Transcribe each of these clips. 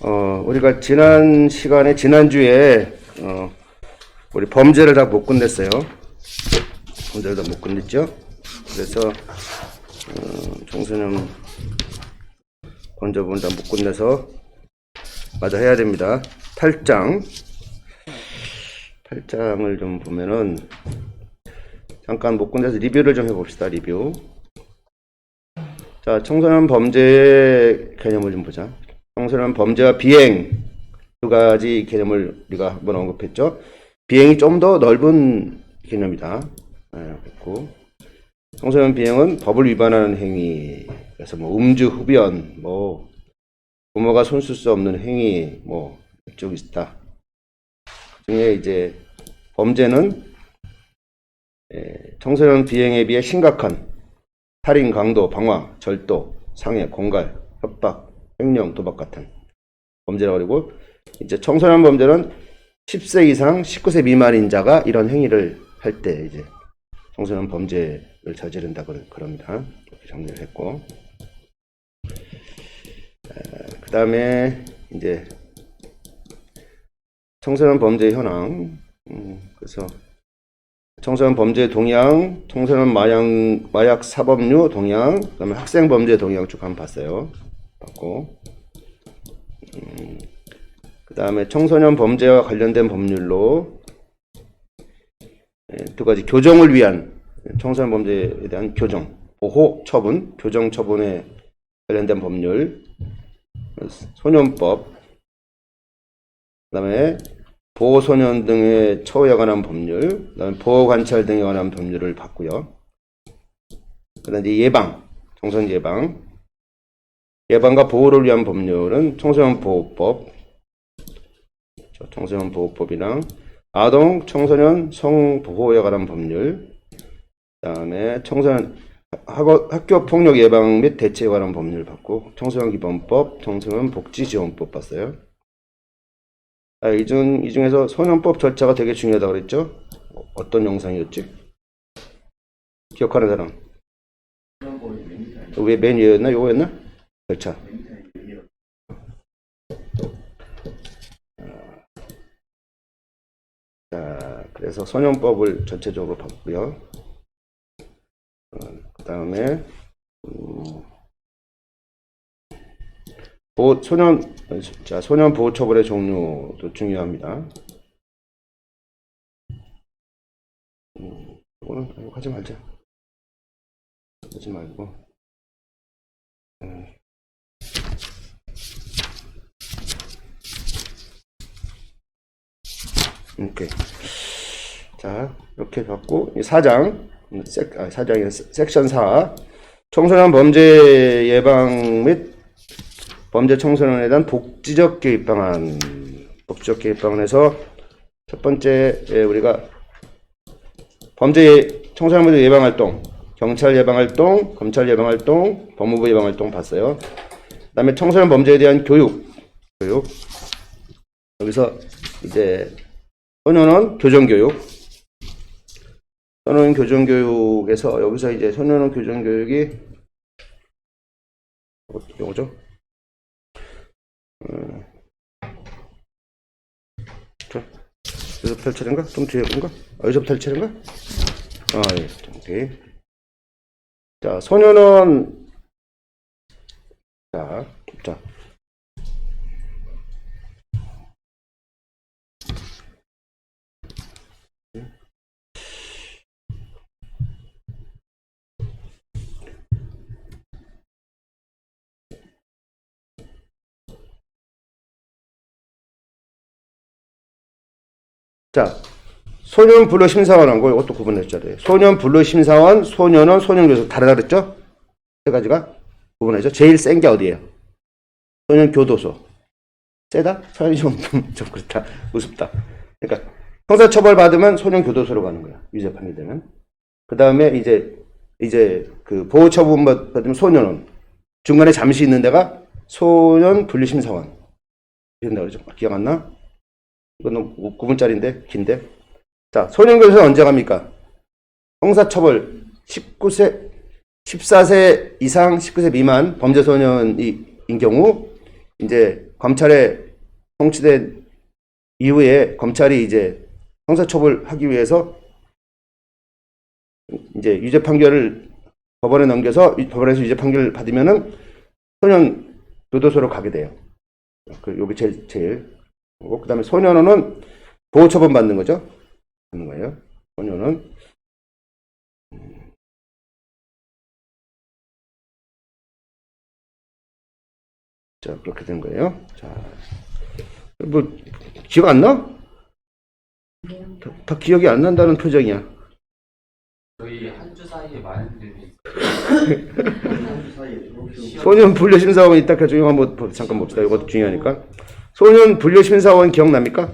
우리가 지난주에, 우리 범죄를 다 못 끝냈어요. 범죄를 다 못 끝냈죠? 그래서, 청소년 범죄 부분 다 못 끝내서, 마저 해야 됩니다. 8장을 좀 보면은, 잠깐 못 끝내서 리뷰를 좀 해봅시다, 리뷰. 자, 청소년 범죄 개념을 좀 보자. 청소년 범죄와 비행 두 가지 개념을 우리가 한번 언급했죠. 비행이 좀 더 넓은 개념이다. 그랬고, 청소년 비행은 법을 위반하는 행위, 그래서 뭐 음주, 흡연, 뭐 부모가 손쓸 수 없는 행위, 뭐 이쪽이 있다. 그중에 이제 범죄는 청소년 비행에 비해 심각한 살인, 강도, 방화, 절도, 상해, 공갈, 협박, 횡령, 도박 같은 범죄라고 그러고, 이제 청소년 범죄는 10세 이상 19세 미만인 자가 이런 행위를 할 때 이제 청소년 범죄를 저지른다 그럽니다. 이렇게 정리를 했고, 그 다음에 이제 청소년 범죄 현황, 그래서 청소년 범죄 동향, 청소년 마약 사법류 동향, 그 다음에 학생 범죄 동향 쭉 한번 봤어요. 봤고, 그 다음에 청소년 범죄와 관련된 법률로 두 가지 교정을 위한 청소년 범죄에 대한 교정, 보호 처분, 교정 처분에 관련된 법률, 소년법, 그 다음에 보호소년 등의 처우에 관한 법률, 그 다음에 보호관찰 등에 관한 법률을 봤고요. 그 다음에 예방, 청소년 예방과 보호를 위한 법률은 청소년 보호법, 청소년 보호법이랑 아동, 청소년 성보호에 관한 법률, 그 다음에 청소년 학교 폭력 예방 및 대처에 관한 법률 봤고, 청소년 기본법, 청소년 복지지원법 봤어요. 이 중에서 소년법 절차가 되게 중요하다고 그랬죠? 어떤 영상이었지? 기억하는 사람? 왜 맨 위였나? 요거였나? 절차. 자, 그래서 소년법을 전체적으로 봤고요. 그 다음에 소년 보호 처벌의 종류도 중요합니다. 이거는 하지 말자. 하지 말고. 오케이. 자, 이렇게 봤고, 4장, 섹션 4. 청소년 범죄 예방 및 범죄 청소년에 대한 복지적 개입 방안에서 첫 번째, 우리가 청소년 범죄 예방 활동, 경찰 예방 활동, 검찰 예방 활동, 법무부 예방 활동 봤어요. 그 다음에 청소년 범죄에 대한 교육. 여기서 이제 소년원 교정교육. 소년원 교정교육에서 여기서 이제 소년원 교정교육이 요거죠. 여기서부터 할 차례인가? 좀 뒤에 본가? 여기서부터 할 차례인가? 예. 오케이. 자, 소년원. 자. 자, 소년 분류 심사원하고 이것도 구분했죠. 소년 분류 심사원, 소년원, 소년교수 다르다 그랬죠? 세 가지가 구분했죠. 제일 센 게 어디예요? 소년 교도소. 세다? 사연이 좀 그렇다. 우습다. 그러니까 형사처벌 받으면 소년 교도소로 가는 거야. 유죄 판결되면. 그 다음에 이제 그 보호처분 받으면 소년원. 중간에 잠시 있는 데가 소년 분류 심사원. 이런다 그러죠. 기억 안 나? 이건 9분짜리인데 긴데. 자, 소년교도소는 언제 갑니까? 형사처벌 14세 이상 19세 미만 범죄 소년인 경우 이제 검찰에 송치된 이후에 검찰이 이제 형사처벌하기 위해서 이제 유죄 판결을 법원에 넘겨서 법원에서 유죄 판결을 받으면은 소년 교도소로 가게 돼요. 여기 제일. 그 다음에 소년원은 보호처분 받는 거죠. 받는 거예요. 소년은. 자, 그렇게 된 거예요. 자, 뭐, 기억 안 나? 다 기억이 안 난다는 표정이야. 저희 한 주 사이에 많은 일이 소년 분류심사원 이따 나중에 한번 잠깐 봅시다. 이것도 중요하니까. 소년 분류심사원 기억납니까?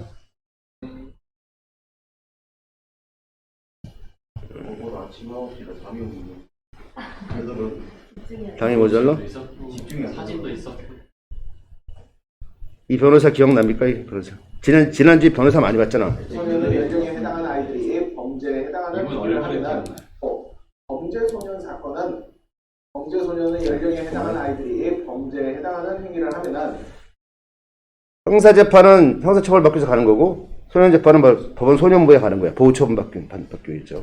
당이 모자라? 사진도 있었고 이 변호사 기억납니까? 이 변호사. 지난주에 변호사 많이 봤잖아. 소년은 연령에 해당하는 아이들이 범죄에 해당하는 이분 행위를 얼굴에 하면 범죄 소년 사건은 범죄 소년은 연령에 해당하는 아이들이 범죄에 해당하는 행위를 하면은 형사재판은 형사처벌 받기 위해서 가는 거고 소년재판은 법원 소년부에 가는 거야. 보호처분 받기 위해서.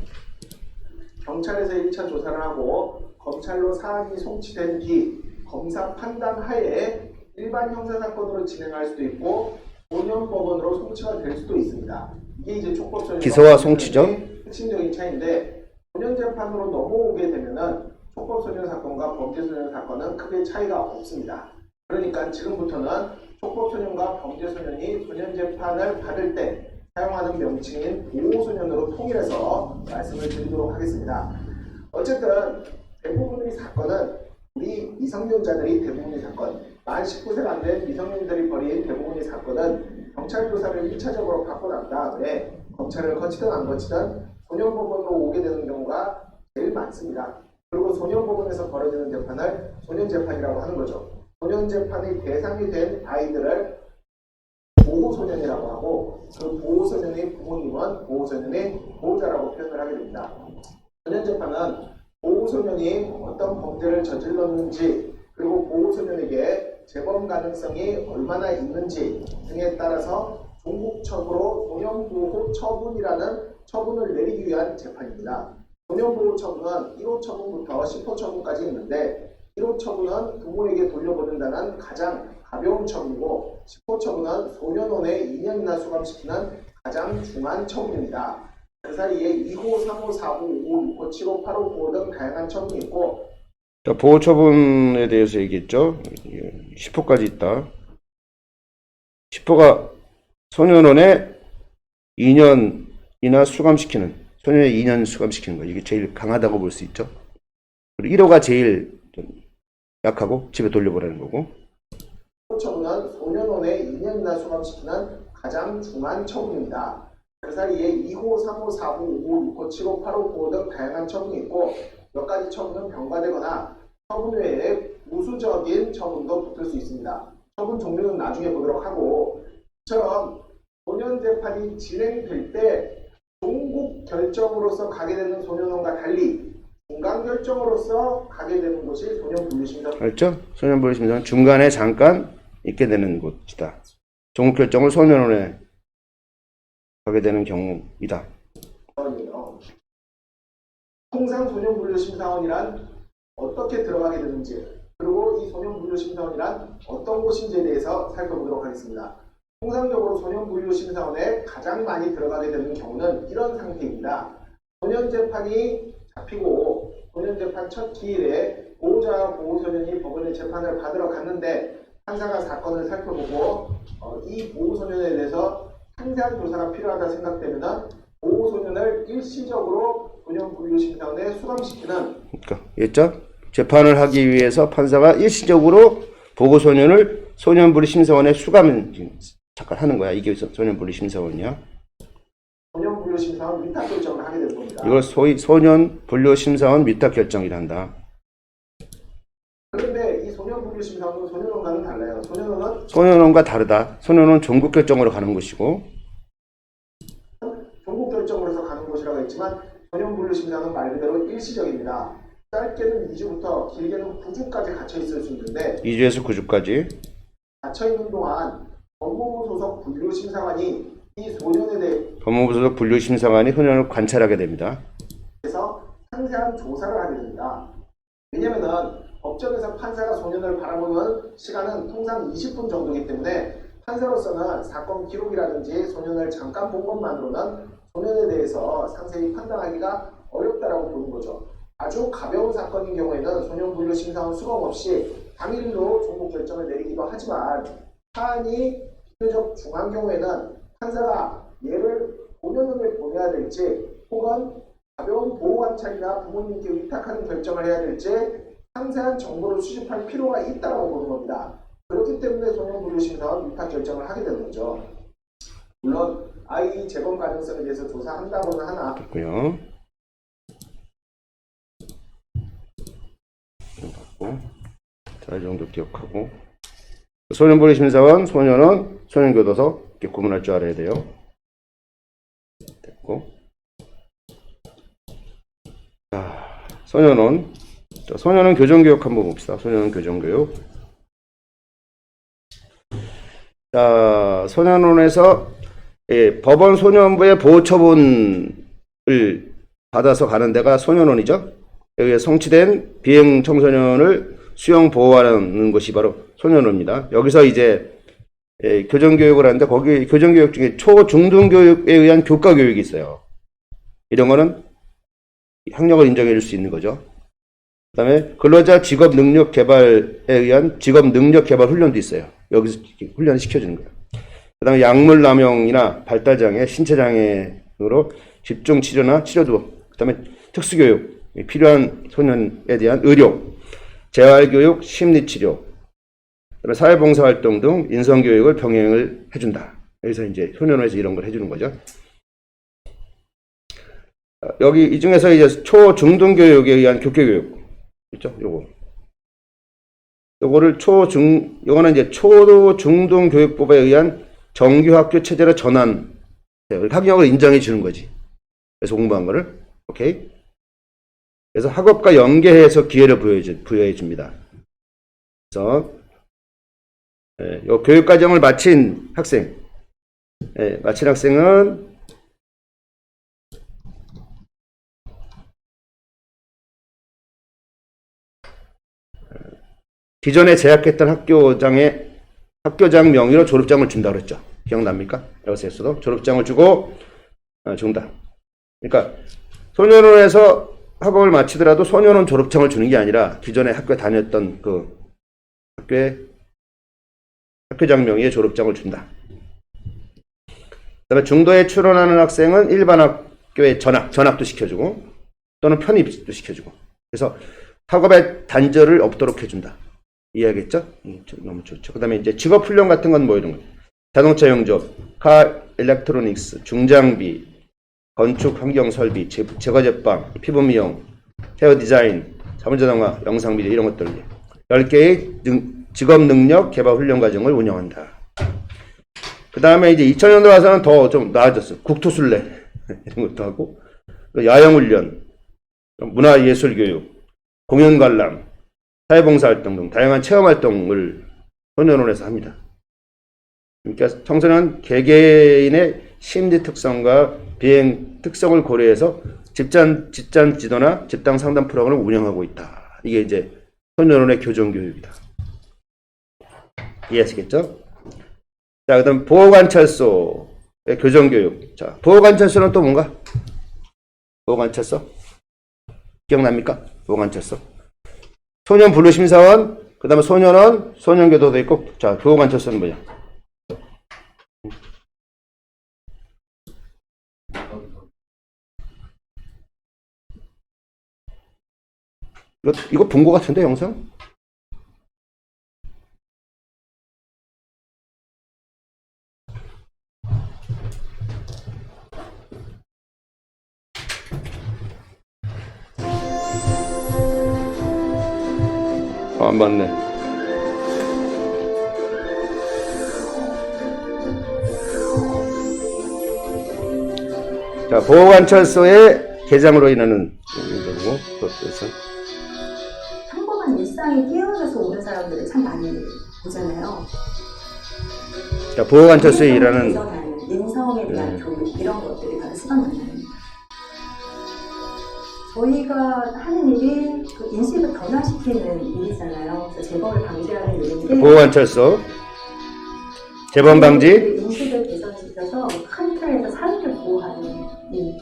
경찰에서 1차 조사를 하고 검찰로 사안이 송치된 뒤 검사 판단 하에 일반 형사사건으로 진행할 수도 있고 소년법원으로 송치가 될 수도 있습니다. 이게 이제 촉법소년 기소와 송치죠. 핵심적인 차이인데 소년재판으로 넘어오게 되면은 촉법소년 사건과 범죄소년 사건은 크게 차이가 없습니다. 그러니까 지금부터는 촉법소년과 범죄소년이 소년재판을 받을 때 사용하는 명칭인 보호소년으로 통일해서 말씀을 드리도록 하겠습니다. 어쨌든 대부분의 사건은 우리 미성년자들이 대부분의 사건, 만 19세가 안 된 미성년자들이 벌인 대부분의 사건은 경찰 조사를 1차적으로 받고 난 다음에 검찰을 거치든 안 거치든 소년법원으로 오게 되는 경우가 제일 많습니다. 그리고 소년법원에서 벌어지는 재판을 소년재판이라고 하는 거죠. 소년재판의 대상이 된 아이들을 보호소년이라고 하고 그 보호소년의 부모님은 보호소년의 보호자라고 표현을 하게 됩니다. 소년재판은 보호소년이 어떤 범죄를 저질렀는지 그리고 보호소년에게 재범 가능성이 얼마나 있는지 등에 따라서 종국적으로 소년보호처분이라는 처분을 내리기 위한 재판입니다. 소년보호처분은 1호 처분부터 10호 처분까지 있는데 1호 처분은 부모에게 돌려보낸다는 가장 가벼운 처분이고 10호 처분은 소년원에 2년이나 수감시키는 가장 중한 처분입니다. 그 사이에 2호, 3호, 4호, 5호, 6호, 7호, 8호, 9호 등 다양한 처분이 있고 자, 보호처분에 대해서 얘기했죠. 10호까지 있다. 10호가 소년원에 2년이나 수감시키는 소년에 2년 수감시키는 거. 이게 제일 강하다고 볼 수 있죠. 그리고 1호가 제일 좀 약하고 집에 돌려보내는 거고. 처분은 소년원에 2년이나 수감시키는 가장 중한 처분입니다. 그 사이에 2호, 3호, 4호, 5호, 6호, 7호, 8호, 9호 등 다양한 처분이 있고 몇 가지 처분은 병과되거나 처분 외에 무수적인 처분도 붙을 수 있습니다. 처분 종류는 나중에 보도록 하고 이처럼 소년재판이 진행될 때 종국 결정으로서 가게 되는 소년원과 달리 중간 결정으로서 가게 되는 곳이 소년분류심사. 그렇죠? 소년분류심사는 중간에 잠깐 있게 되는 곳이다. 종국 결정을 소년원에 가게 되는 경우이다. 통상 소년분류심사원이란 어떻게 들어가게 되는지 그리고 이 소년분류심사원이란 어떤 곳인지에 대해서 살펴보도록 하겠습니다. 통상적으로 소년분류심사원에 가장 많이 들어가게 되는 경우는 이런 상태입니다. 소년재판이 잡히고 소년재판 첫 기일에 보호자와 보호소년이 법원에 재판을 받으러 갔는데 판사가 사건을 살펴보고 이 보호소년에 대해서 상세한 조사가 필요하다 생각되면 보호소년을 일시적으로 소년분류심사원에 수감시키는 그러니까 있죠? 재판을 하기 위해서 판사가 일시적으로 보호소년을 소년분류심사원에 수감을 잠깐 하는 거야. 이게 소년분류심사원이야. 소년분류심사원 위탁 결정을 하게 될 겁니다. 이걸 소위 소년분류심사원 위탁 결정이란다. 그런데 이 소년분류심사원은 소년원과는 달라요. 소년원과 다르다. 소년원은 종국 결정으로 가는 것이고 종국 결정으로서 가는 곳이라고 했지만 소년분류심사는 말 그대로 일시적입니다. 짧게는 2주부터 길게는 9주까지 갇혀 있을 수 있는데 2주에서 9주까지 갇혀있는 동안 법무부 소속 분류심사관이 이 소년에 법무부 소속 분류심사관이 소년을 관찰하게 됩니다. 대해서 상세한 조사를 하게 됩니다. 왜냐면은 법정에서 판사가 소년을 바라보는 시간은 통상 20분 정도이기 때문에 판사로서는 사건 기록이라든지 소년을 잠깐 본 것만으로는 소년에 대해서 상세히 판단하기가 어렵다라고 보는 거죠. 아주 가벼운 사건인 경우에는 소년 분류 심사원 수검 없이 당일로 종목 결정을 내리기도 하지만 사안이 비교적 중한 경우에는 판사가 얘를 본연을 보내야 될지 혹은 가벼운 보호관찰이나 부모님께 위탁하는 결정을 해야 될지 상세한 정보를 수집할 필요가 있다고 보는 겁니다. 그렇기 때문에 소년분류심사원 위탁 결정을 하게 되는 거죠. 물론 아이 재범 가능성에 대해서 조사한다고는 하나 됐고요. 자, 이 정도 기억하고 소년분류심사원, 소년원, 소년교도소 이렇게 구분할 줄 알아야 돼요. 됐고, 자, 소년원. 자, 소년원 교정교육 한번 봅시다. 소년원 교정교육. 자, 소년원에서 법원 소년부의 보호처분을 받아서 가는 데가 소년원이죠. 여기에 성취된 비행 청소년을 수용 보호하는 것이 바로 소년원입니다. 여기서 이제 교정교육을 하는데 거기 교정교육 중에 초중등교육에 의한 교과교육이 있어요. 이런 거는 학력을 인정해 줄 수 있는 거죠. 그 다음에 근로자 직업 능력 개발에 의한 직업 능력 개발 훈련도 있어요. 여기서 훈련을 시켜주는 거예요. 그 다음에 약물 남용이나 발달장애, 신체장애로 집중치료나 치료도, 그 다음에 특수교육, 필요한 소년에 대한 의료, 재활교육, 심리치료, 그다음에 사회봉사활동 등 인성교육을 병행을 해준다. 여기서 이제 소년원에서 이런 걸 해주는 거죠. 여기 이 중에서 이제 초중등교육에 의한 교육교육 있죠? 요거를 요거는 이제 초중등교육법에 의한 정규학교 체제로 전환. 학력을 인정해 주는 거지. 그래서 공부한 거를. 오케이. 그래서 학업과 연계해서 기회를 부여해 줍니다. 그래서 요 교육과정을 마친 학생은 기존에 재학했던 학교장 명의로 졸업장을 준다고 그랬죠. 기억납니까? 여기서도 졸업장을 주고 준다. 그러니까 소년원에서 학업을 마치더라도 소년원 졸업장을 주는 게 아니라 기존에 학교에 다녔던 그 학교의 학교장 명의의 졸업장을 준다. 그다음에 중도에 출원하는 학생은 일반 학교에 전학도 시켜주고 또는 편입도 시켜주고 그래서 학업의 단절을 없도록 해준다. 이해하겠죠? 너무 좋죠. 그 다음에 이제 직업훈련 같은 건 뭐 이런 거. 자동차 용접, 카 일렉트로닉스, 중장비, 건축 환경 설비, 제거 제빵, 피부 미용, 헤어 디자인, 자동화, 영상 미디어 이런 것들 10개의 직업 능력 개발 훈련 과정을 운영한다. 그 다음에 이제 2000년도 와서는 더 좀 나아졌어. 국토순례 이런 것도 하고 야영 훈련, 문화예술 교육, 공연 관람, 사회봉사활동 등 다양한 체험활동을 소년원에서 합니다. 그러니까 청소년 개개인의 심리 특성과 비행 특성을 고려해서 집단 지도나 집단 상담 프로그램을 운영하고 있다. 이게 이제 소년원의 교정교육이다. 이해하시겠죠? 자, 그 다음 보호관찰소의 교정교육. 자, 보호관찰소는 또 뭔가? 보호관찰소? 기억납니까? 보호관찰소. 소년분류심사원, 그 다음에 소년원, 소년교도도 있고, 자, 보호관찰소는 뭐냐? 이거 본 거 같은데, 영상? 안 맞네. 자, 보호관찰소의 개장으로 인하는 그것에서 평범한 일상이 깨어져서 오는 사람들을 참 많이 보잖아요. 자, 보호관찰소에 일하는 인성에 대한 교육 이런 것들이 바로 수강면허입니다. 저희가 하는 일이 그 인식을 변화시키는 일이잖아요. 그래서 재범을 방지하는 일인데 보호관찰소 재범 방지 그 인식을 개선시켜서 큰 틀에서 사회를 보호하는 일.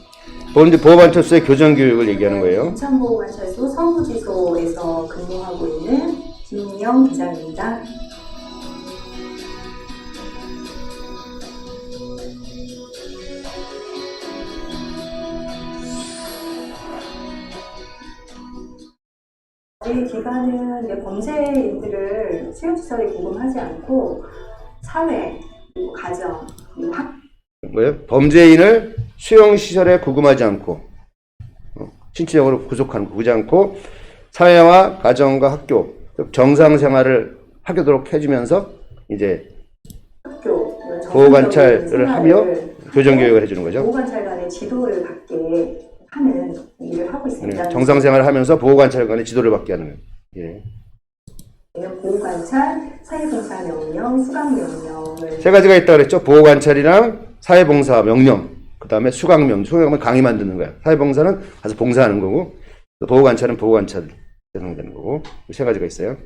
보호관찰소의 교정교육을 얘기하는 거예요. 인천보호관찰소 서구지소에서 근무하고 있는 김인영 기장입니다. 이 기관은 이제 범죄인들을 수용시설에 구금하지 않고 사회, 그리고 가정, 그리고 뭐예요? 범죄인을 수용시설에 구금하지 않고 신체적으로 구속하지 않고 사회와 가정과 학교 정상생활을 하도록 해주면서 이제 학교, 보호관찰을 하며 교정교육을 해주는 거죠. 보호관찰관의 지도를 받게 하는 일을 하고 있습니다. 정상생활을 하면서 보호관찰관의 지도를 받게 하는 거예요. 예. 보호관찰, 사회봉사 명령, 수강 명령을 세 가지가 있다고 그랬죠. 보호관찰이랑 사회봉사 명령, 그 다음에 수강명, 수강하면 강의 만드는 거야. 사회봉사는 가서 봉사하는 거고, 보호관찰은 보호관찰 대상되는 거고, 세 가지가 있어요.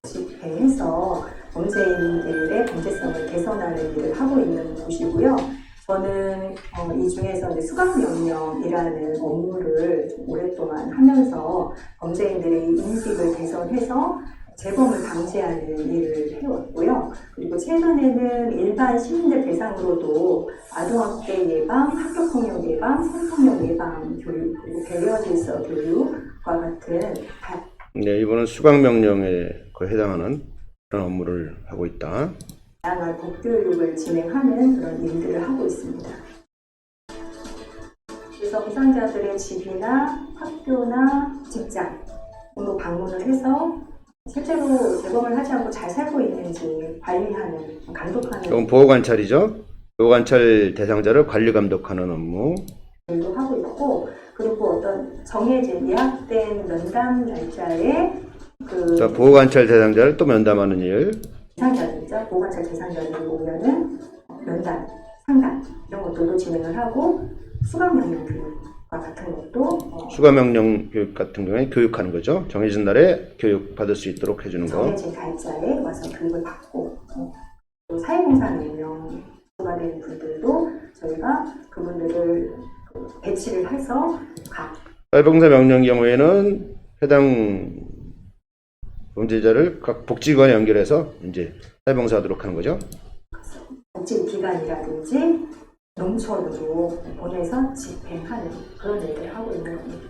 집행해서 범죄인들의 범죄성을 개선하는 일을 하고 있는 곳이고요. 저는 이 중에서 이제 수강명령이라는 업무를 좀 오랫동안 하면서 범죄인들의 인식을 개선해서 재범을 방지하는 일을 해왔고요. 그리고 최근에는 일반 시민들 대상으로도 아동학대 예방, 학교폭력 예방, 성폭력 예방 교육, 그리고 배려 질서 교육과 같은 네, 이번은 수강명령에 거의 해당하는 그런 업무를 하고 있다. 다양한 법교육을 진행하는 그런 일들을 하고 있습니다. 그래서 부상자들의 집이나 학교나 직장으로 방문을 해서 실제로 재범을 하지 않고 잘 살고 있는지 관리하는, 감독하는 그건 보호관찰이죠. 보호관찰 대상자를 관리 감독하는 업무. 일도 하고 있고, 그리고 어떤 정해진 예약된 면담 날짜에 자, 보호관찰 대상자를 또 면담하는 일. 대상자들이죠. 보호관찰 대상자들이 오면은 면담, 상담 이런 것들도 진행을 하고 수강명령 교육과 같은 것도 수강명령 교육 같은 경우에 교육하는 거죠. 정해진 날에 교육 받을 수 있도록 해주는 거. 정해진 날짜에 와서 교육을 받고 또 사회봉사 명령가 된 분들도 저희가 그분들을 배치를 해서 사회봉사 명령 경우에는 해당 범죄자를 각 복지관에 연결해서 이제 사회봉사하도록 하는 거죠. 복지기관이라든지 농촌으로 보내서 집행하는 그런 일을 하고 있는 겁니다.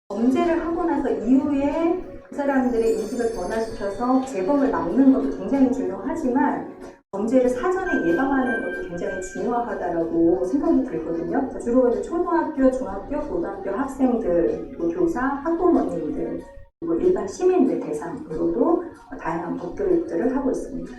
범죄를 하고 나서 이후에 그 사람들의 인식을 변화시켜서 재범을 막는 것도 굉장히 중요하지만 범죄를 사전에 예방하는 것도 굉장히 중요하다고 생각이 들거든요. 주로 이제 초등학교, 중학교, 고등학교 학생들, 그리고 교사, 학부모님들, 그리고 일반 시민들 대상으로도 다양한 법교육들을 하고 있습니다.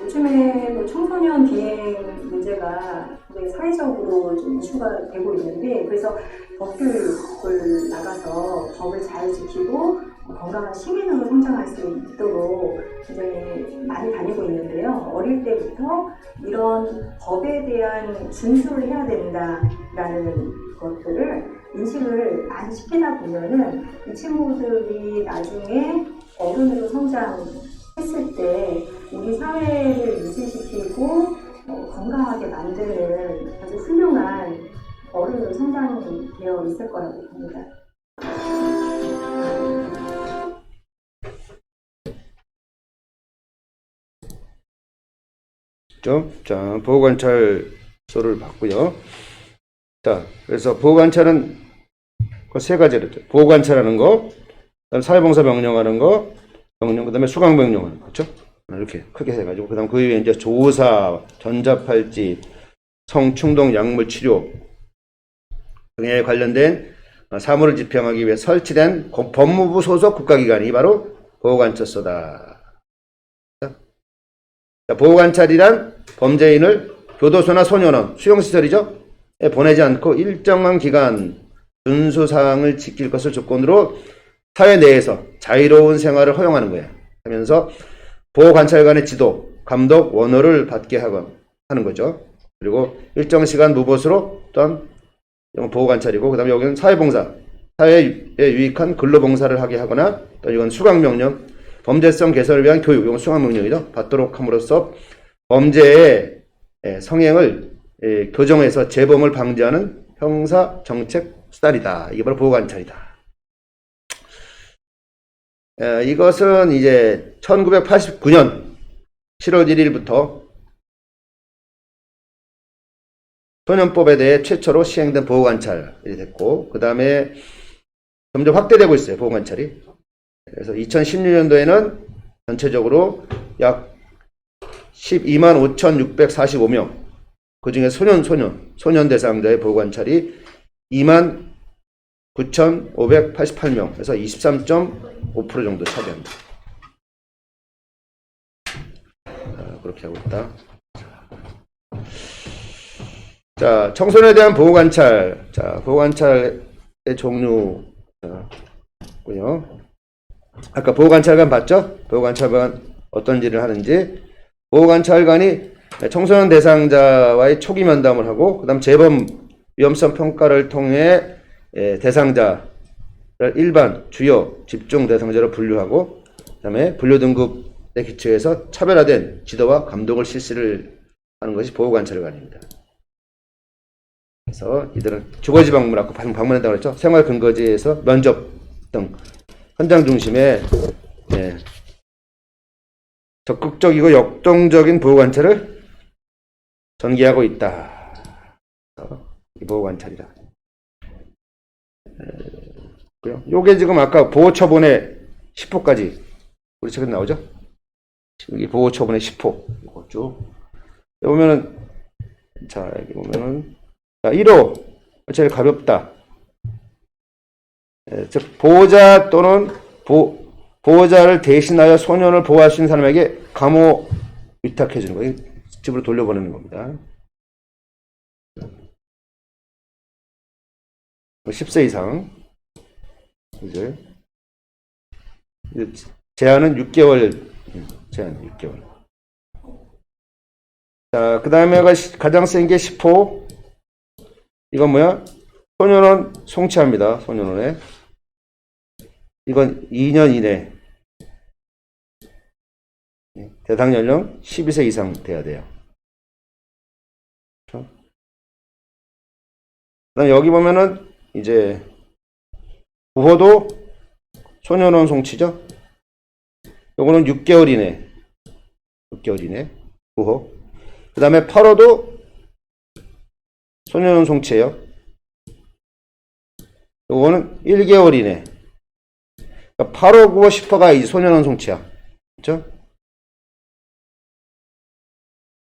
요즘에 뭐 청소년 비행 문제가 굉장히 사회적으로 좀 이슈가 되고 있는데, 그래서 법교육을 나가서 법을 잘 지키고 건강한 시민으로 성장할 수 있도록 굉장히 많이 다니고 있는데요. 어릴 때부터 이런 법에 대한 준수를 해야 된다라는 것들을 인식을 많이 시키다 보면은 이 친구들이 나중에 어른으로 성장했을 때 우리 사회를 유지시키고 건강하게 만드는 아주 훌륭한 어른으로 성장되어 있을 거라고 봅니다. 자, 보호관찰소를 봤고요. 자, 그래서 보호관찰은 그 세 가지를 했죠. 보호관찰하는 거, 그다음 사회봉사 명령하는 거, 그다음에 수강 명령하는 거, 그렇죠? 이렇게 크게 해가지고 그다음 그 이후에 이제 조사, 전자팔찌, 성충동 약물 치료 등에 관련된 사무를 집행하기 위해 설치된 법무부 소속 국가기관이 바로 보호관찰소다. 자, 보호관찰이란 범죄인을 교도소나 소년원, 수용시설이죠? 보내지 않고 일정한 기간 준수사항을 지킬 것을 조건으로 사회 내에서 자유로운 생활을 허용하는 거예요. 하면서 보호관찰관의 지도, 감독, 원호를 받게 하는 거죠. 그리고 일정 시간 무보수로 또한 이건 보호관찰이고, 그 다음에 여기는 사회봉사, 사회에 유익한 근로봉사를 하게 하거나, 또 이건 수강명령, 범죄성 개선을 위한 교육, 이건 수강명령이죠. 받도록 함으로써 범죄의 성행을 교정해서 재범을 방지하는 형사정책 수단이다. 이게 바로 보호관찰이다. 이것은 이제 1989년 7월 1일부터 소년법에 대해 최초로 시행된 보호관찰이 됐고, 그 다음에 점점 확대되고 있어요. 보호관찰이. 그래서 2016년도에는 전체적으로 약 12만 5,645명, 그 중에 소년 대상자의 보호관찰이 2만 9,588명에서 23.5% 정도 차지합니다. 그렇게 하고 있다. 자, 청소년에 대한 보호관찰. 자, 보호관찰의 종류고요. 아까 보호관찰관 봤죠? 보호관찰관 어떤 일을 하는지. 보호관찰관이 청소년 대상자와의 초기 면담을 하고, 그 다음 재범 위험성 평가를 통해 대상자를 일반, 주요, 집중 대상자로 분류하고, 그 다음에 분류 등급에 기초해서 차별화된 지도와 감독을 실시를 하는 것이 보호관찰관입니다. 그래서 이들은 주거지 방문, 아까 방문했다고 그랬죠? 생활 근거지에서 면접 등 현장 중심의 적극적이고 역동적인 보호관찰을 전개하고 있다. 이 보호관찰이다. 요게 지금 아까 보호처분의 10호까지 우리 책에 나오죠? 여기 보호처분의 10호. 이거 쭉. 여기 보면은, 자, 여기 보면은, 자, 1호. 제일 가볍다. 즉, 보호자 또는 보호자를 대신하여 소년을 보호할 수 있는 사람에게 감호 위탁해 주는 거예요. 집으로 돌려보내는 겁니다. 10세 이상. 이제 제한은 6개월. 제한 6개월. 자, 그 다음에 가장 센 게 10호. 이건 뭐야? 소년원 송치합니다. 소년원에. 이건 2년 이내. 대상 연령 12세 이상 돼야 돼요. 그다음 여기 보면은 이제 부호도 소년원 송치죠. 요거는 6개월 이내. 6개월 이내 부호. 그 다음에 8호도 소년원 송치예요. 요거는 1개월 이내. 그러니까 8호, 9호, 10호가 이 소년원 송치야. 그렇죠?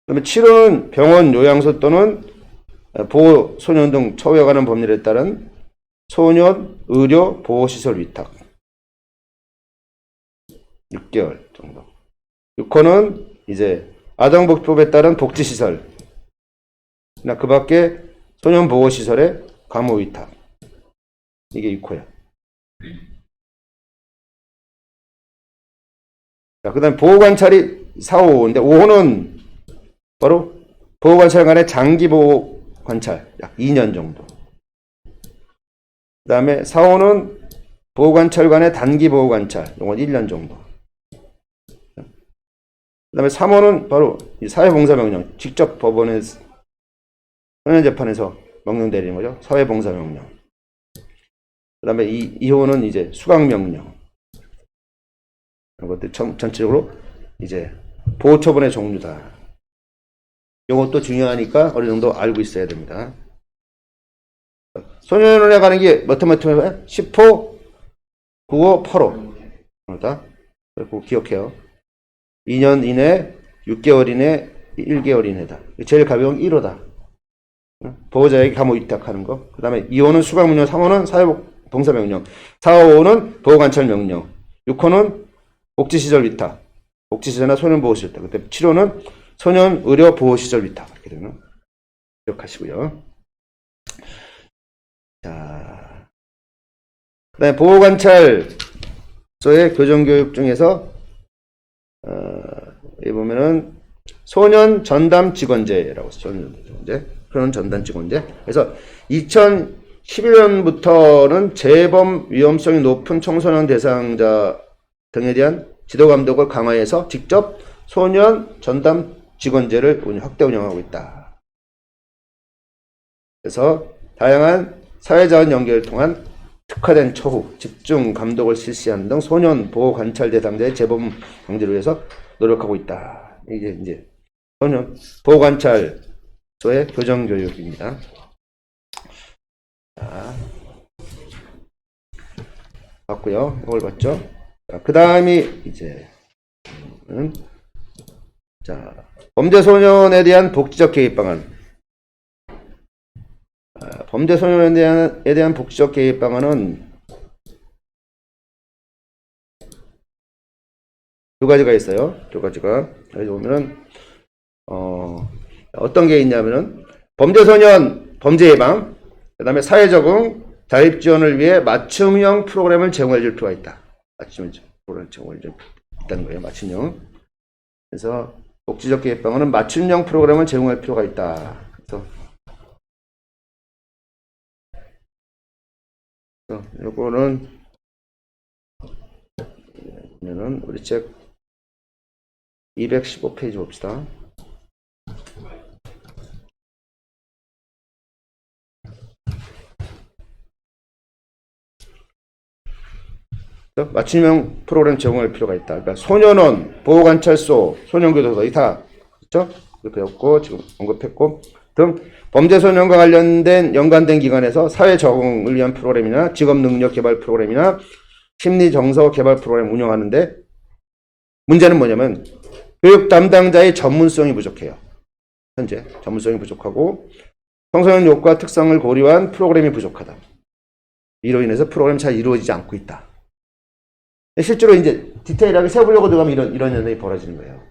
그다음에 7호는 병원, 요양소 또는 보호 소년 등 처우에 관한 법률에 따른 소년 의료 보호시설 위탁. 6개월 정도. 6호는 이제 아동복지법에 따른 복지시설. 그 밖에 소년 보호시설의 감호 위탁. 이게 6호야. 자, 그 다음에 보호관찰이 4, 5호인데, 5호는 바로 보호관찰관의 장기 보호관찰, 약 2년 정도. 그 다음에 4, 5는 보호관찰관의 단기 보호관찰, 이건 1년 정도. 그 다음에 3호는 바로 이 사회봉사명령, 직접 법원에서, 소년재판에서 명령 내리는 거죠. 사회봉사명령. 그 다음에 2호는 이제 수강명령. 이런 것들 전체적으로 이제 보호처분의 종류다. 이것도 중요하니까 어느 정도 알고 있어야 됩니다. 소년원에 가는 게 몇 호, 10호, 9호, 8호. 그렇다. 그리고 기억해요. 2년 이내, 6개월 이내, 1개월 이내다. 제일 가벼운 1호다. 보호자에게 감호 위탁하는 거. 그 다음에 2호는 수강명령, 3호는 사회봉사명령, 4, 5호는 보호관찰명령, 6호는 복지시설 위탁, 복지시설이나 소년보호시설 위탁, 그때 7호는 소년의료보호시설 위탁. 이렇게 되면 기억하시고요. 자, 그 다음에 보호관찰소의 교정교육 중에서 보면은 소년 전담 직원제라고 써. 소년 직원제. 소년 전담 직원제. 그래서 2011년부터는 재범 위험성이 높은 청소년 대상자 등에 대한 지도 감독을 강화해서 직접 소년 전담 직원제를 확대 운영하고 있다. 그래서 다양한 사회자원 연계를 통한 특화된 처우, 집중 감독을 실시하는 등 소년 보호 관찰 대상자의 재범 방지를 위해서 노력하고 있다. 이게 이제 소년 보호 관찰소의 교정 교육입니다. 자, 봤고요. 이걸 봤죠? 그 다음이 이제 자, 범죄 소년에 대한 복지적 개입 방안. 범죄 소년에 대한 복지적 개입 방안은 두 가지가 있어요. 두 가지가. 여기 보면은 어떤 게 있냐면은 범죄 소년 범죄 예방, 그다음에 사회 적응, 자립 지원을 위해 맞춤형 프로그램을 제공해 줄 필요가 있다. 맞춤형 프로그램을 제공해 줄 있다는 거예요. 맞춤형. 그래서 복지적 개입 방안은 맞춤형 프로그램을 제공할 필요가 있다. 그래서 요거는 보면은 우리 책 215페이지 봅시다. 맞춤형 프로그램 제공할 필요가 있다. 그러니까 소년원, 보호관찰소, 소년교도소 다 그렇죠? 배웠고 지금 언급했고 등 범죄 소년과 관련된 연관된 기관에서 사회 적응을 위한 프로그램이나 직업 능력 개발 프로그램이나 심리 정서 개발 프로그램 운영하는데 문제는 뭐냐면 교육 담당자의 전문성이 부족해요. 현재 전문성이 부족하고 청소년 욕구와 특성을 고려한 프로그램이 부족하다. 이로 인해서 프로그램이 잘 이루어지지 않고 있다. 실제로 이제 디테일하게 세보려고 들어가면 이런 현상이 벌어지는 거예요.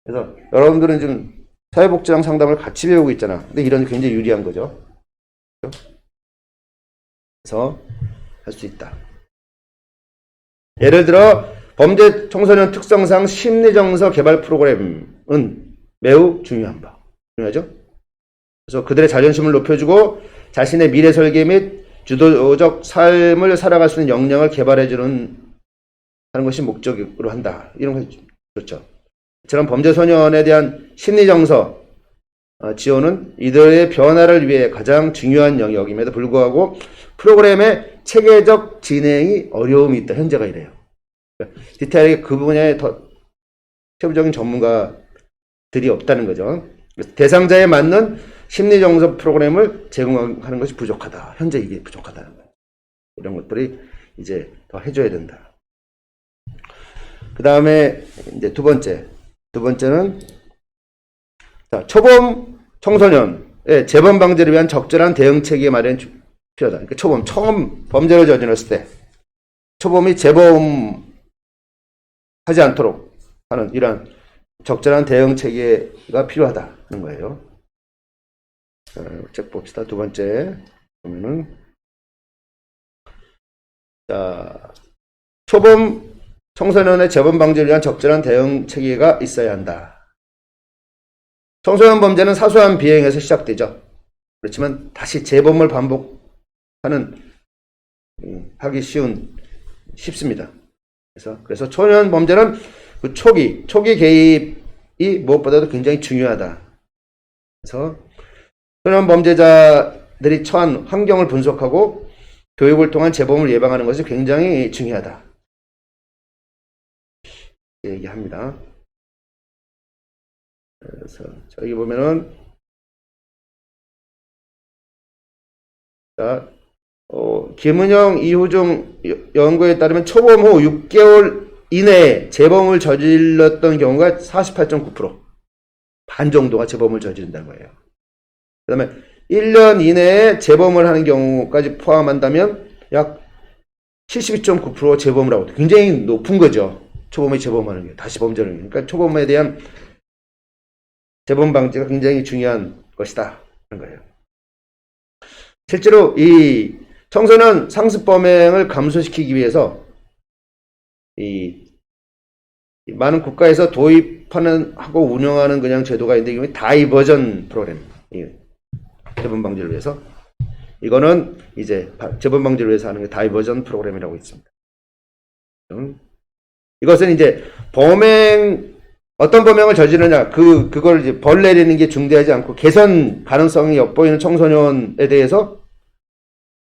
그래서 여러분들은 지금 사회복지랑 상담을 같이 배우고 있잖아. 근데 이런 게 굉장히 유리한 거죠. 그래서 할 수 있다. 예를 들어 범죄 청소년 특성상 심리정서 개발 프로그램은 매우 중요하죠. 그래서 그들의 자존심을 높여주고 자신의 미래 설계 및 주도적 삶을 살아갈 수 있는 역량을 개발해주는 하는 것이 목적으로 한다. 이런 거 좋죠. 이처럼 범죄 소년에 대한 심리정서 지원은 이들의 변화를 위해 가장 중요한 영역임에도 불구하고 프로그램의 체계적 진행이 어려움이 있다. 현재가 이래요. 디테일하게 그 분야에 더 세부적인 전문가들이 없다는 거죠. 대상자에 맞는 심리정서 프로그램을 제공하는 것이 부족하다. 현재 이게 부족하다는 거예요. 이런 것들이 이제 더 해줘야 된다. 그 다음에 이제 두 번째는 자, 초범 청소년의 재범 방지를 위한 적절한 대응 체계 마련이 필요하다. 그러니까 처음 범죄를 저질렀을 때 초범이 재범하지 않도록 하는 이러한 적절한 대응 체계가 필요하다는 거예요. 자, 책 봅시다. 두 번째 보면은 자, 초범 청소년의 재범 방지를 위한 적절한 대응 체계가 있어야 한다. 청소년 범죄는 사소한 비행에서 시작되죠. 그렇지만 다시 재범을 반복하는 하기 쉽습니다. 그래서 초년 범죄는 그 초기 개입이 무엇보다도 굉장히 중요하다. 그래서 초년 범죄자들이 처한 환경을 분석하고 교육을 통한 재범을 예방하는 것이 굉장히 중요하다. 얘기합니다. 그래서 저기 보면은 자, 김은영, 이후중 연구에 따르면 초범 후 6개월 이내에 재범을 저질렀던 경우가 48.9%, 반 정도가 재범을 저지른다는 거예요. 그 다음에 1년 이내에 재범을 하는 경우까지 포함한다면 약 72.9% 재범을 하고 굉장히 높은 거죠. 초범에 재범하는 게 다시 범죄를 하는 게. 그러니까 초범에 대한 재범 방지가 굉장히 중요한 것이다 하는 거예요. 실제로 이 청소년 상습 범행을 감소시키기 위해서 이 많은 국가에서 도입하는 하고 운영하는 그냥 제도가 있는데 이게 다이버전 프로그램. 재범 방지를 위해서. 이거는 이제 재범 방지를 위해서 하는 게 다이버전 프로그램이라고 있습니다. 이것은 이제 어떤 범행을 저지르냐, 그걸 이제 벌 내리는 게 중대하지 않고 개선 가능성이 엿보이는 청소년에 대해서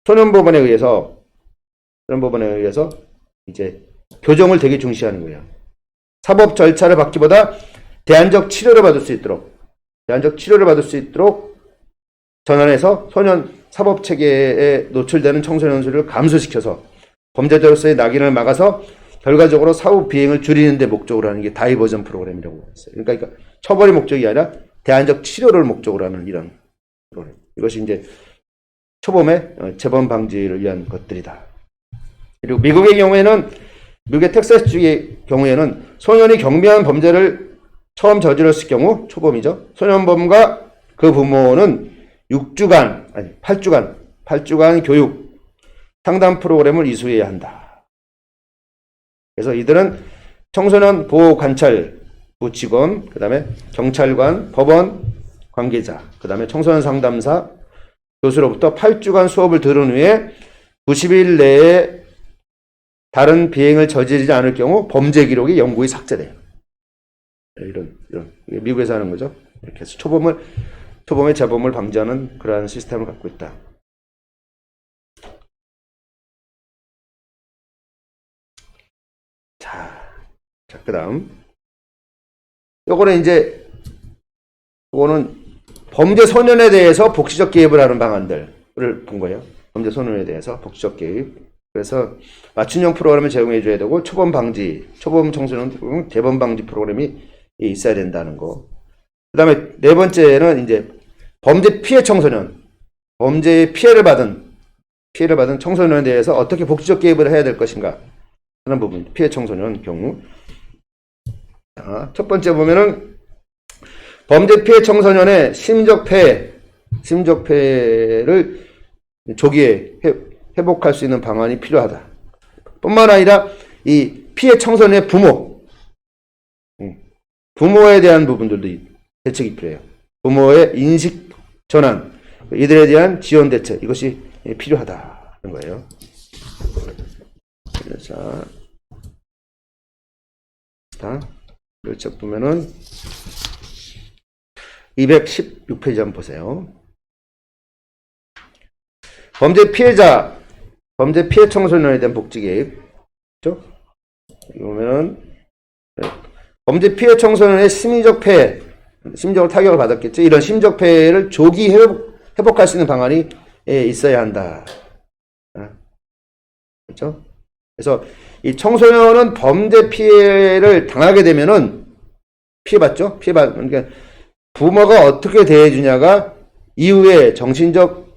소년법원에 의해서 이제 교정을 되게 중시하는 거예요. 사법 절차를 받기보다 대안적 치료를 받을 수 있도록 전환해서 소년 사법 체계에 노출되는 청소년 수를 감소시켜서 범죄자로서의 낙인을 막아서 결과적으로 사후 비행을 줄이는 데 목적으로 하는 게 다이버전 프로그램이라고 했어요. 그러니까 처벌이 목적이 아니라 대안적 치료를 목적으로 하는 이런 프로그램. 이것이 이제 초범의 재범 방지를 위한 것들이다. 그리고 미국의 텍사스주의 경우에는 소년이 경미한 범죄를 처음 저질렀을 경우 초범이죠. 소년범과 그 부모는 8주간 교육 상담 프로그램을 이수해야 한다. 그래서 이들은 청소년 보호관찰부 직원, 그 다음에 경찰관, 법원 관계자, 그 다음에 청소년 상담사, 교수로부터 8주간 수업을 들은 후에 90일 내에 다른 비행을 저지르지 않을 경우 범죄 기록이 영구히 삭제돼요. 이런 미국에서 하는 거죠. 이렇게 해서 초범의 재범을 방지하는 그러한 시스템을 갖고 있다. 자, 그 다음. 요거는 범죄 소년에 대해서 복지적 개입을 하는 방안들을 본 거예요. 범죄 소년에 대해서 복지적 개입. 그래서 맞춤형 프로그램을 제공해 줘야 되고, 초범 청소년 재범 방지 프로그램이 있어야 된다는 거. 그 다음에 네 번째는 이제 범죄 피해 청소년, 범죄의 피해를 받은 청소년에 대해서 어떻게 복지적 개입을 해야 될 것인가 하는 부분. 피해 청소년 경우. 자, 첫 번째 보면은 범죄 피해 청소년의 심적 폐해를 조기에 회복할 수 있는 방안이 필요하다. 뿐만 아니라 이 피해 청소년의 부모에 대한 부분들도 대책이 필요해요. 부모의 인식 전환, 이들에 대한 지원 대책, 이것이 필요하다는 거예요. 자, 책 보면은 216페이지 한번 보세요. 범죄 피해 청소년에 대한 복지 개입. 그렇죠? 보면은 범죄 피해 청소년의 심리적 폐해, 심적으로 타격을 받았겠죠. 이런 심적 폐해를 조기 회복할 수 있는 방안이 있어야 한다. 그렇죠? 그래서 이 청소년은 범죄 피해를 당하게 되면은 피해받죠. 그러니까 부모가 어떻게 대해주냐가 이후에 정신적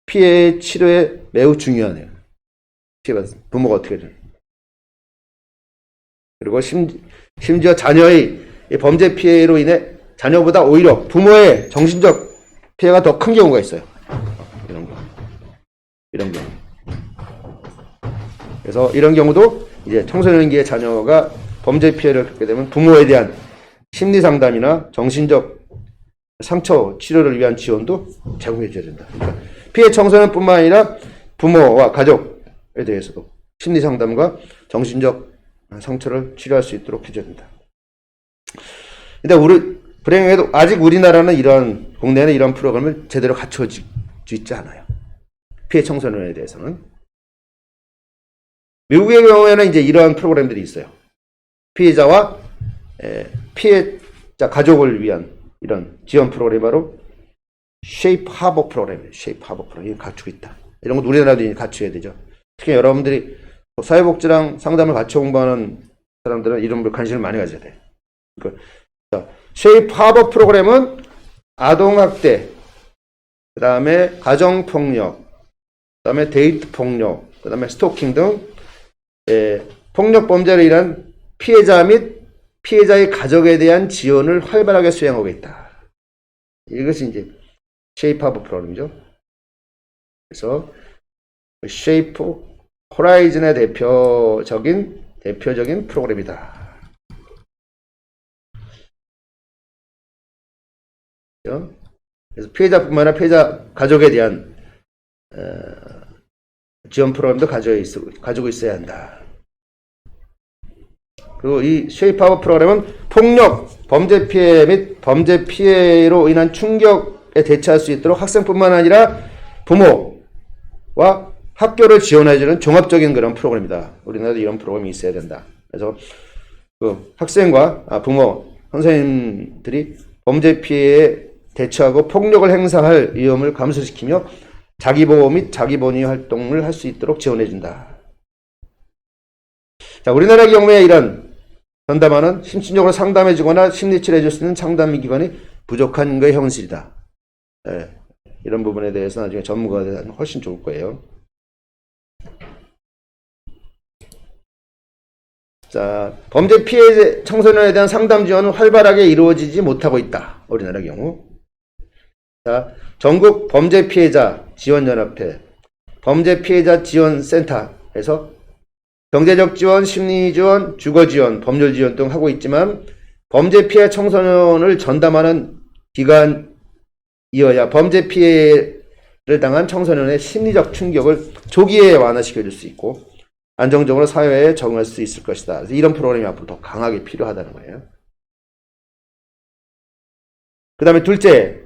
피해 치료에 매우 중요하네요. 피해받은 부모가 어떻게 되냐. 그리고 심지어 자녀의 범죄 피해로 인해 자녀보다 오히려 부모의 정신적 피해가 더 큰 경우가 있어요. 이런 경우. 그래서 이런 경우도 이제 청소년기의 자녀가 범죄 피해를 겪게 되면 부모에 대한 심리 상담이나 정신적 상처 치료를 위한 지원도 제공해 줘야 된다. 그러니까 피해 청소년뿐만 아니라 부모와 가족에 대해서도 심리 상담과 정신적 상처를 치료할 수 있도록 해줘야 된다. 근데 불행하게도 아직 우리나라는 국내에는 이런 프로그램을 제대로 갖춰지고 있지 않아요. 피해 청소년에 대해서는. 미국의 경우에는 이제 이러한 프로그램들이 있어요. 피해자와 피해자 가족을 위한 이런 지원 프로그램이 바로 쉐이프 하버 프로그램이에요. 쉐이프 하버 프로그램. 이거 갖추고 있다. 이런 거 우리나라도 갖춰야 되죠. 특히 여러분들이 사회복지랑 상담을 같이 공부하는 사람들은 이런 걸 관심을 많이 가져야 돼요. 그러니까 쉐이프 하버 프로그램은 아동학대, 그 다음에 가정폭력, 그 다음에 데이트폭력, 그 다음에 스토킹 등 폭력범죄로 인한 피해자 및 피해자의 가족에 대한 지원을 활발하게 수행하고 있다. 이것이 이제 쉐이프 하버 프로그램이죠. 그래서 쉐이프 호라이즌의 대표적인 프로그램이다. 그죠? 그래서 피해자뿐만 아니라 피해자 가족에 대한 지원 프로그램도 가지고 있어야 한다. 그리고 이 쉐이프아웃 프로그램은 폭력, 범죄 피해 및 범죄 피해로 인한 충격에 대처할 수 있도록 학생뿐만 아니라 부모와 학교를 지원해주는 종합적인 그런 프로그램이다. 우리나라도 이런 프로그램이 있어야 된다. 그래서 그 학생과 부모, 선생님들이 범죄 피해에 대처하고 폭력을 행사할 위험을 감소시키며 자기보호 및 자기본위 활동을 할 수 있도록 지원해준다. 자, 우리나라의 경우에 이런 전담하는 심층적으로 상담해주거나 심리치료해줄 수 있는 상담기관이 부족한 것의 현실이다. 예, 이런 부분에 대해서 나중에 전문가가 되면 훨씬 좋을 거예요. 자, 범죄 피해 청소년에 대한 상담 지원은 활발하게 이루어지지 못하고 있다. 우리나라의 경우. 자, 전국 범죄 피해자 지원연합회, 범죄 피해자 지원센터에서 경제적 지원, 심리 지원, 주거 지원, 법률 지원 등 하고 있지만 범죄 피해 청소년을 전담하는 기관이어야 범죄 피해를 당한 청소년의 심리적 충격을 조기에 완화시켜 줄 수 있고 안정적으로 사회에 적응할 수 있을 것이다. 그래서 이런 프로그램이 앞으로 더 강하게 필요하다는 거예요. 그 다음에 둘째,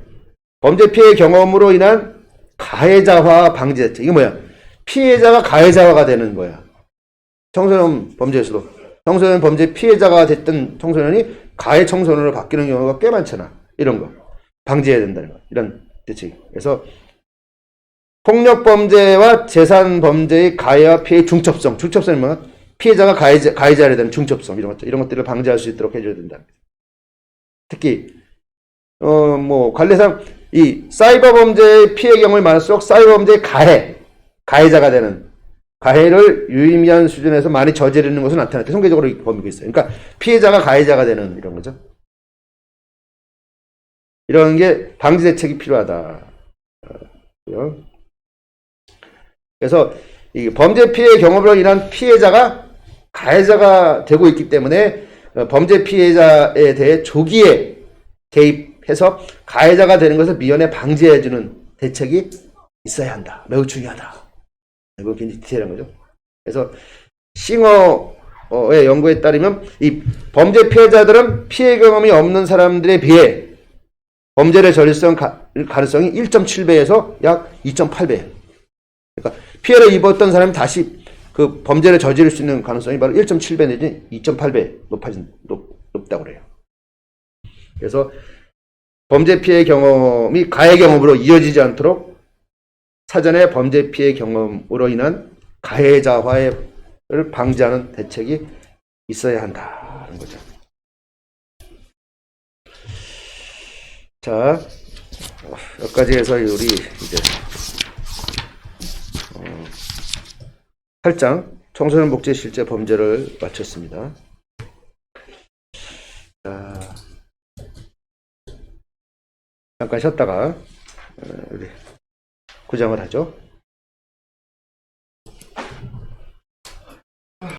범죄 피해 경험으로 인한 가해자화 방지 대책. 이게 뭐야? 피해자가 가해자화가 되는 거야. 청소년 범죄에서도. 청소년 범죄 피해자가 됐던 청소년이 가해 청소년으로 바뀌는 경우가 꽤 많잖아. 이런 거. 방지해야 된다는 거. 이런 대책. 그래서 폭력 범죄와 재산 범죄의 가해와 피해의 중첩성. 중첩성이 뭐야? 피해자가 가해자에 대한 중첩성. 이런 것들을 방지할 수 있도록 해줘야 된다. 특히, 관례상 이 사이버 범죄의 피해 경험이 많을수록 사이버 범죄의 가해자가 되는 가해를 유의미한 수준에서 많이 저지르는 것은 나타났다. 통계적으로 범위가 있어요. 그러니까 피해자가 가해자가 되는 이런 거죠. 이런 게 방지 대책이 필요하다. 그래서 이 범죄 피해 경험으로 인한 피해자가 가해자가 되고 있기 때문에 범죄 피해자에 대해 조기에 개입해서 가해자가 되는 것을 미연에 방지해주는 대책이 있어야 한다. 매우 중요하다. 이거 굉장히 디테일한 거죠. 그래서 싱어의 연구에 따르면 이 범죄 피해자들은 피해 경험이 없는 사람들에 비해 범죄를 저질 가능성이 1.7배에서 약 2.8배. 그러니까 피해를 입었던 사람이 다시 그 범죄를 저지를 수 있는 가능성이 바로 1.7배 내지 2.8배 높다고 그래요. 그래서 범죄 피해 경험이 가해 경험으로 이어지지 않도록 사전에 범죄 피해 경험으로 인한 가해자화를 방지하는 대책이 있어야 한다는 거죠. 자, 여기까지 해서 우리 이제 8장 청소년 복지 실제 범죄를 마쳤습니다. 자, 잠깐 쉬었다가 우리 9장을 하죠.